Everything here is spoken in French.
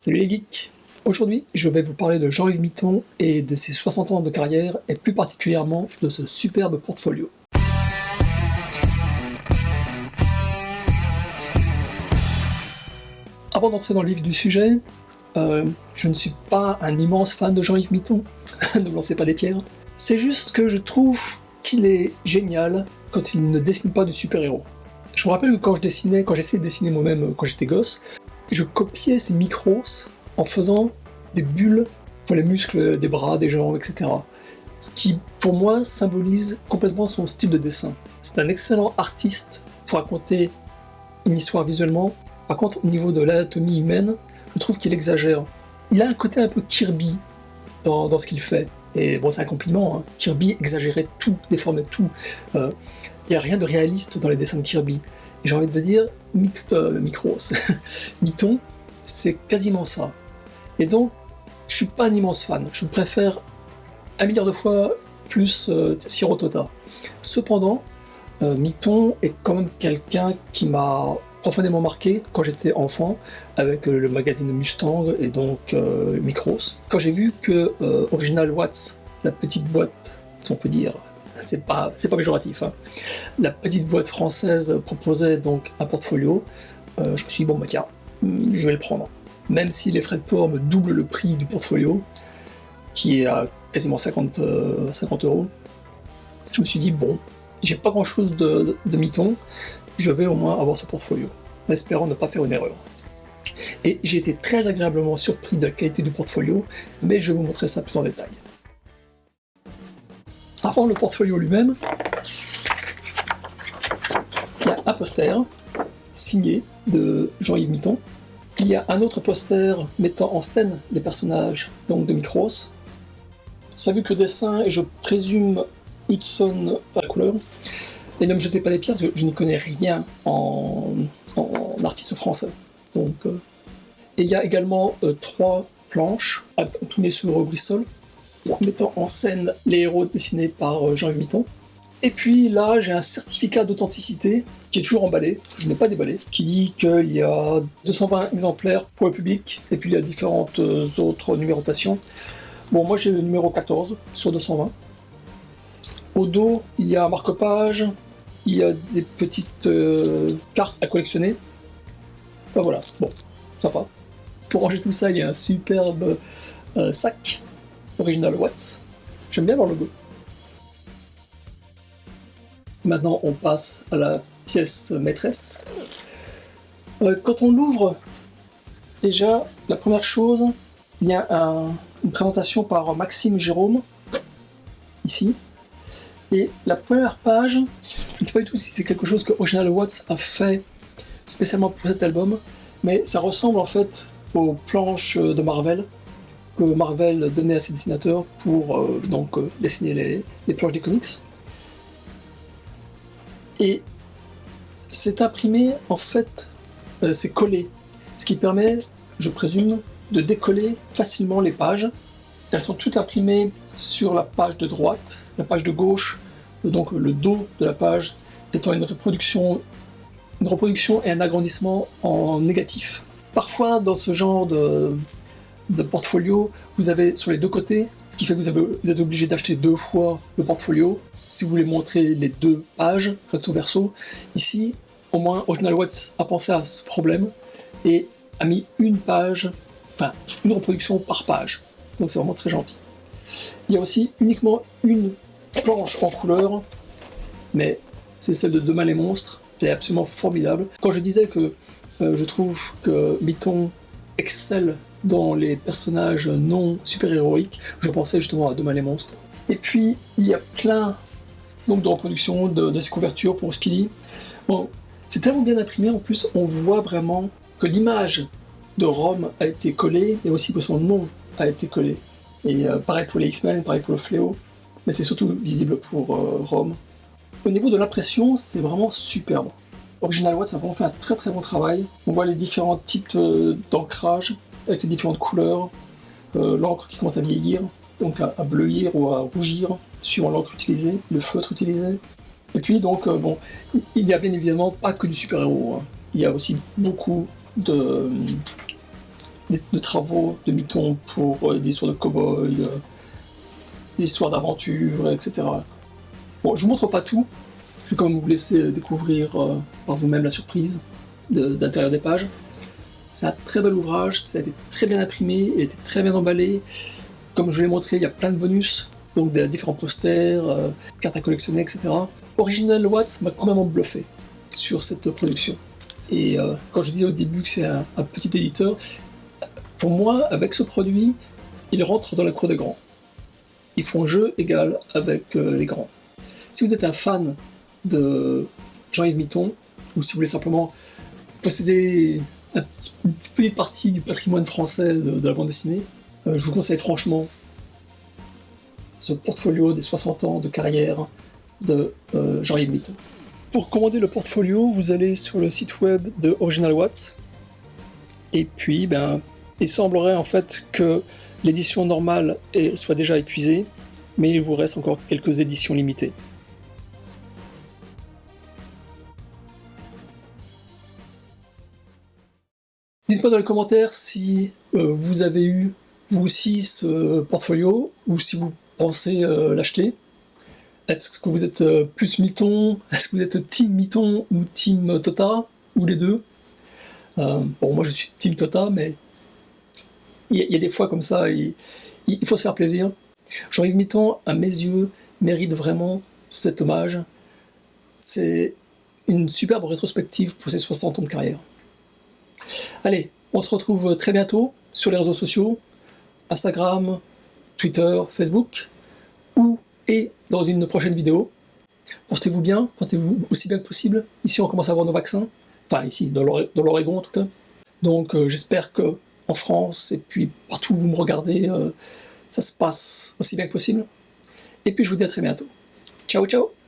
Salut les geeks! Aujourd'hui, je vais vous parler de Jean-Yves Mitton et de ses 60 ans de carrière, et plus particulièrement de ce superbe portfolio. Avant d'entrer dans le vif du sujet, je ne suis pas un immense fan de Jean-Yves Mitton, ne me lancez pas des pierres. C'est juste que je trouve qu'il est génial quand il ne dessine pas de super-héros. Je me rappelle que quand j'essayais de dessiner moi-même quand j'étais gosse, je copiais ces micros en faisant des bulles pour les muscles des bras, des jambes, etc. Ce qui, pour moi, symbolise complètement son style de dessin. C'est un excellent artiste pour raconter une histoire visuellement. Par contre, au niveau de l'anatomie humaine, je trouve qu'il exagère. Il a un côté un peu Kirby dans ce qu'il fait. Et bon, c'est un compliment, hein. Kirby exagérait tout, déformait tout. Il n'y a rien de réaliste dans les dessins de Kirby. Et j'ai envie de dire, Mitton, c'est quasiment ça. Et donc, je suis pas un immense fan. Je préfère 1 milliard de fois plus Siro Tota. Cependant, Mitton est quand même quelqu'un qui m'a profondément marqué quand j'étais enfant avec le magazine Mustang et donc Micros. Quand j'ai vu que Original Watts, la petite boîte, si on peut dire, c'est pas péjoratif, hein, la petite boîte française proposait donc un portfolio, je me suis dit bon bah tiens, je vais le prendre. Même si les frais de port me doublent le prix du portfolio, qui est à quasiment 50 €, je me suis dit bon, j'ai pas grand chose de Mitton, je vais au moins avoir ce portfolio, en espérant ne pas faire une erreur. Et j'ai été très agréablement surpris de la qualité du portfolio, mais je vais vous montrer ça plus en détail. Avant le portfolio lui-même, il y a un poster signé de Jean-Yves Mitton. Il y a un autre poster mettant en scène les personnages donc de Micros. Ça vu que le dessin, et je présume Hudson à la couleur. Et ne me jetez pas des pierres, parce que je n'y connais rien en artiste français. Donc, et il y a également 3 planches, imprimées sur Bristol, mettant en scène les héros dessinés par Jean-Yves Mitton. Et puis là, j'ai un certificat d'authenticité qui est toujours emballé, je n'ai pas déballé, qui dit qu'il y a 220 exemplaires pour le public, et puis il y a différentes autres numérotations. Bon, moi j'ai le numéro 14 sur 220. Au dos, il y a un marque-page, il y a des petites cartes à collectionner. Enfin voilà, bon, sympa. Pour ranger tout ça, il y a un superbe sac Original Watts. J'aime bien leur logo. Maintenant, on passe à la pièce maîtresse. Quand on l'ouvre, déjà, la première chose, il y a une présentation par Maxime Jérôme, ici. Et la première page, je ne sais pas du tout si c'est quelque chose que Original Watts a fait spécialement pour cet album, mais ça ressemble en fait aux planches de Marvel que Marvel donnait à ses dessinateurs pour dessiner les planches des comics. Et c'est imprimé, en fait, c'est collé, ce qui permet, je présume, de décoller facilement les pages. Elles sont toutes imprimées sur la page de droite, la page de gauche, donc le dos de la page étant une reproduction et un agrandissement en négatif. Parfois, dans ce genre de portfolio, vous avez sur les deux côtés, ce qui fait que vous êtes obligé d'acheter 2 fois le portfolio si vous voulez montrer les 2 pages, recto verso. Ici, au moins, Original Watts a pensé à ce problème et a mis une reproduction par page. Donc c'est vraiment très gentil. Il y a aussi uniquement une planche en couleur, mais c'est celle de Demain les monstres. Elle est absolument formidable. Quand je disais que je trouve que Mitton excelle dans les personnages non super-héroïques, je pensais justement à Demain les monstres. Et puis, il y a plein donc, de reproductions de ces couvertures pour Speedy. Bon, c'est tellement bien imprimé, en plus, on voit vraiment que l'image de Rome a été collée, et aussi que son nom a été collé. Et pareil pour les X-Men, pareil pour le Fléau, mais c'est surtout visible pour Rome. Au niveau de l'impression, c'est vraiment superbe. Original Watts a vraiment fait un très très bon travail. On voit les différents types d'ancrage, avec les différentes couleurs, l'encre qui commence à vieillir, donc à bleuir ou à rougir, suivant l'encre utilisée, le feutre utilisé. Et puis donc, il n'y a bien évidemment pas que du super-héros, hein. Il y a aussi beaucoup de de travaux de Mitton pour des histoires de cow-boys, des histoires d'aventure, etc. Bon, je vous montre pas tout, je vais quand même vous laisser découvrir par vous-même la surprise d'intérieur des pages. C'est un très bel ouvrage, ça a été très bien imprimé, il a été très bien emballé. Comme je vous l'ai montré, il y a plein de bonus, donc des différents posters, cartes à collectionner, etc. Original Watts m'a complètement bluffé sur cette production. Et quand je disais au début que c'est un petit éditeur, pour moi, avec ce produit, il rentre dans la cour des grands. Ils font jeu égal avec les grands. Si vous êtes un fan de Jean-Yves Mitton, ou si vous voulez simplement posséder une petite partie du patrimoine français de la bande dessinée, je vous conseille franchement ce portfolio des 60 ans de carrière de Jean-Yves Mitton. Pour commander le portfolio, vous allez sur le site web de Original Watts, et puis il semblerait en fait que l'édition normale soit déjà épuisée, mais il vous reste encore quelques éditions limitées. Dites-moi dans les commentaires si vous avez eu vous aussi ce portfolio, ou si vous pensez l'acheter. Est-ce que vous êtes plus Mitton? Est-ce que vous êtes Team Mitton ou Team Tota? Ou les deux? Bon, moi je suis Team Tota, mais il y a des fois comme ça, il faut se faire plaisir. Jean-Yves Mitton, à mes yeux, mérite vraiment cet hommage. C'est une superbe rétrospective pour ses 60 ans de carrière. Allez, on se retrouve très bientôt sur les réseaux sociaux, Instagram, Twitter, Facebook, et dans une prochaine vidéo. Portez-vous bien, portez-vous aussi bien que possible. Ici, on commence à avoir nos vaccins. Enfin, ici, dans l'Oregon en tout cas. Donc, j'espère que en France, et puis partout où vous me regardez, ça se passe aussi bien que possible. Et puis, je vous dis à très bientôt. Ciao, ciao!